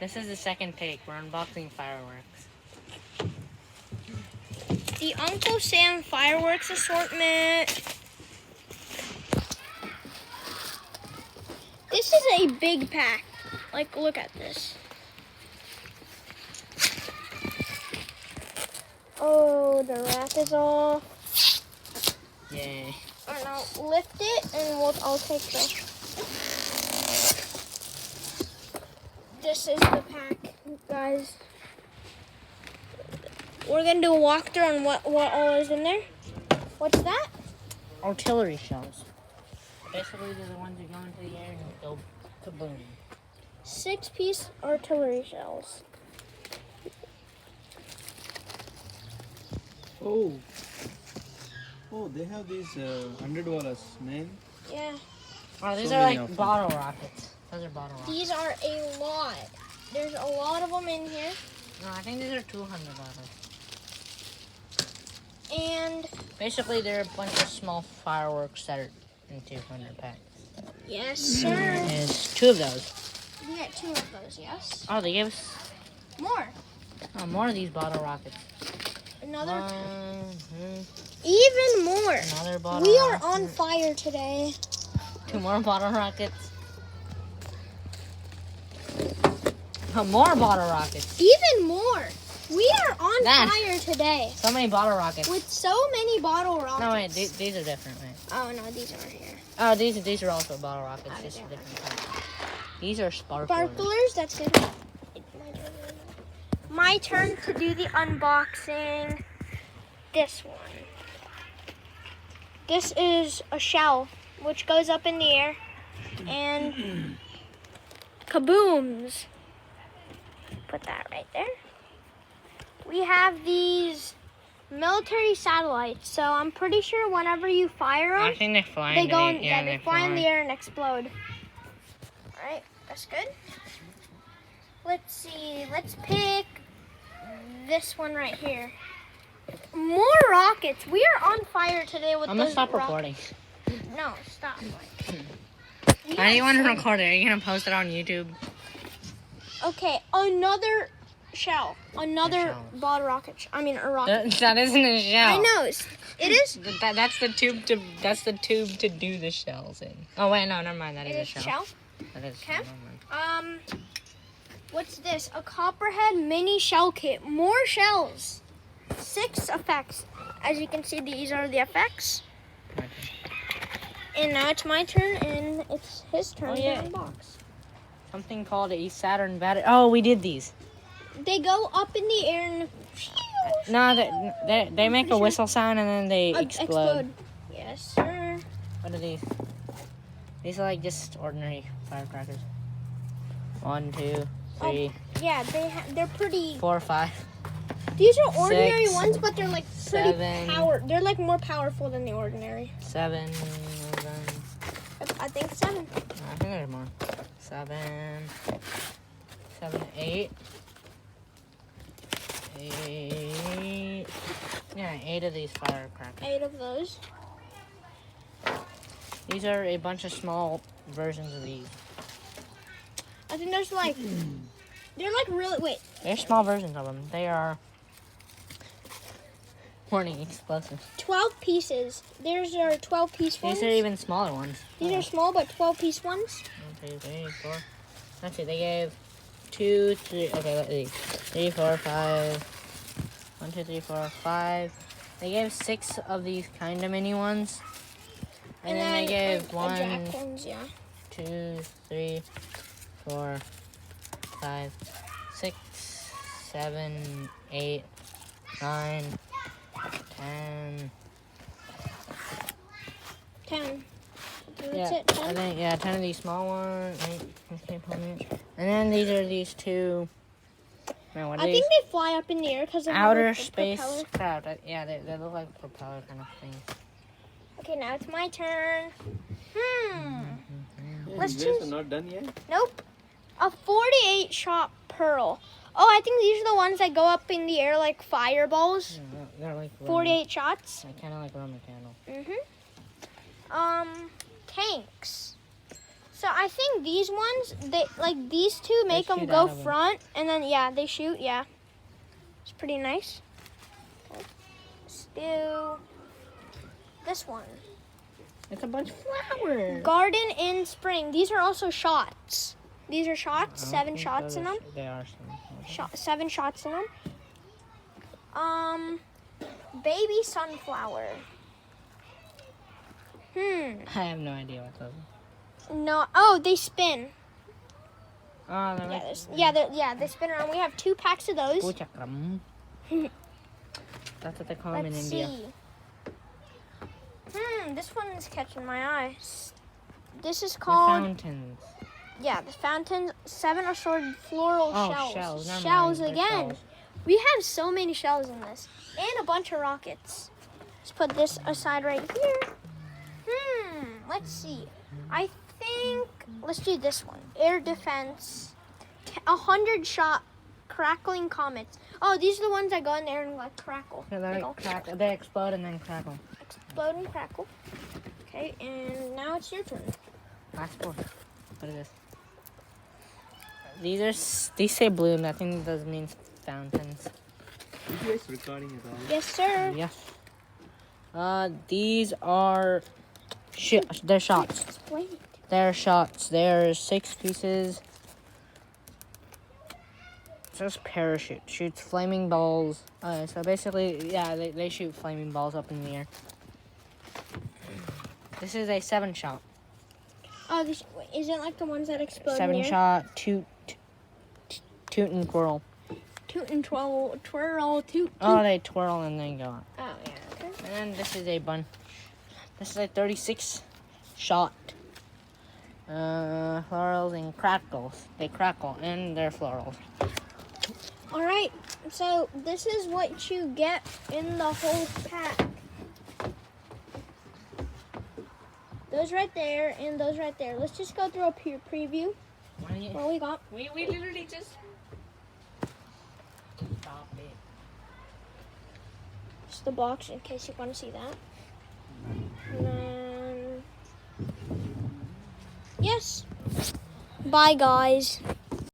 This is the second take. We're unboxing fireworks. The Uncle Sam fireworks assortment. This is a big pack. Like, look at this. Oh, the wrap is off. Yay. Alright, now lift it and I'll take this. This is the pack, guys. We're gonna do a walkthrough on what all is in there. What's that? Artillery shells. Basically, they're the ones that go into the air and go kaboom. 6-piece artillery shells. Oh, they have these $100, man. Yeah. Oh, these So are many like of them. bottle rockets. Those are bottle rockets. These are a lot. There's a lot of them in here. No, I think these are $200. And Basically, they're a bunch of small fireworks that are in 200 packs. yes, sir. There's 2 of those. We got 2 of those, yes. Oh, they gave us More. more of these bottle rockets. Another. One, Even more. another bottle We are rocket. on fire today. 2 more bottle rockets. More bottle rockets. Even more. We are on That- fire today. So many bottle rockets. With so many bottle rockets. No, wait, these are different, wait. Oh, no, these aren't here. Oh, these are also bottle rockets, Oh, just yeah. different kinds. These are sparklers. Sparklers, that's good. My turn to do the unboxing. This one. This is a shell, which goes up in the air. And kabooms. Put that right there. We have these military satellites, so I'm pretty sure whenever you fire I them, think they fly they into go the, in, yeah, they fly in the air and explode. Alright, that's good. Let's see, let's pick this one right here. More rockets. We are on fire today with I'm gonna those stop rockets. recording. No, stop. We Why do you have want to so- record it? Are you gonna post it on YouTube? Okay, another shell. Another shell. bottle rocket. I mean, a rocket. That isn't a shell. I know. It is. That's the tube to do the shells in. Oh wait, no, never mind. That It is a is shell. shell. That is a Okay. shell. Never mind. What's this? A copperhead mini shell kit. More shells. 6 effects. As you can see, these are the effects. Okay. And now it's my turn, and it's his turn Oh, yeah. to unbox. Something called a Saturn battery. Oh, we did these. They go up in the air and No, they make a whistle sound and then they explode. Yes, sir. What are these? These are like just ordinary firecrackers. 1, 2, 3, Yeah, they're pretty. 4, 5. These are ordinary 6, ones, but they're like pretty 7. They're like more powerful than the ordinary. 7. I think 7. I think there's more. 7, 8. 8. Yeah, 8 of these firecrackers. 8 of those. These are a bunch of small versions of these. I think there's like. They're like really. Wait. They're small versions of them. They are warning explosives. 12 pieces. There's our 12-piece ones. These are even smaller ones. These are small, but 12-piece ones. 1, 2, 3, 4. Let's see, they gave 2, 3. Okay, let's see. 3, 4, 5. 1, 2, 3, 4, 5. They gave 6 of these kind of mini ones. And then they gave a 1, jack ones, yeah. 2, 3, 4, 5, 6, 7, 8, 9, 10. 10. That's Yeah, it. 10. I think 10 of these small ones. And then these are these 2. Man, what are I these? think they fly up in the air because of Outer the space propeller. craft. Yeah, they look like propeller kind of things. Okay, now it's my turn. Yeah, Let's you guys choose- are not done yet? Nope. A 48 shot pearl. Oh, I think these are the ones that go up in the air like fireballs. Yeah, they're like 48 shots. Kind of like Roman candle. Tanks. So I think these ones, they like these two make them shoot go out of 'em. front, and then yeah, they shoot. Yeah, it's pretty nice. Okay. Let's do this one. It's a bunch of flowers. Garden in spring. These are also shots. These are shots. I don't 7 think shots those in are them. They are some. 7 shots in them. Baby sunflower. I have no idea what those are. No. Oh, they spin. Oh, they're Yeah, like they spin around. We have 2 packs of those. Puchakram. That's what they call them in Let's India. see. This one is catching my eye. This is The called fountains. the fountains. 7 assorted floral Oh, shells. shells. Never Shells mind, they're again. shells. We have so many shells in this, and a bunch of rockets. Let's put this aside right here. Let's see. I think let's do this one. Air defense. 100 shot crackling comets. Oh, these are the ones that go in there and like crackle. Yeah, They they, go they explode and then crackle. explode and crackle. Okay, and now it's your turn. Last 4. What is this? These say bloom. I think those means fountains. Is you guys recording at all? Yes, sir. Yes. These are they're shots. Explain it. They're shots. They're 6 pieces. It says parachute. Shoots flaming balls. So basically, yeah, they shoot flaming balls up in the air. This is a 7 shot. Oh, this is it like the ones that explode in 7 the air? shot, toot and twirl. Toot and twirl, toot. Oh, they twirl and then go on. Oh yeah. Okay. And then this is a bun. This is a 36 shot. Florals and crackles. They crackle and they're florals. All right. So this is what you get in the whole pack. Those right there and those right there. Let's just go through a preview. What we got? We literally just stop it. Just the box in case you want to see that. And then yes. Bye guys.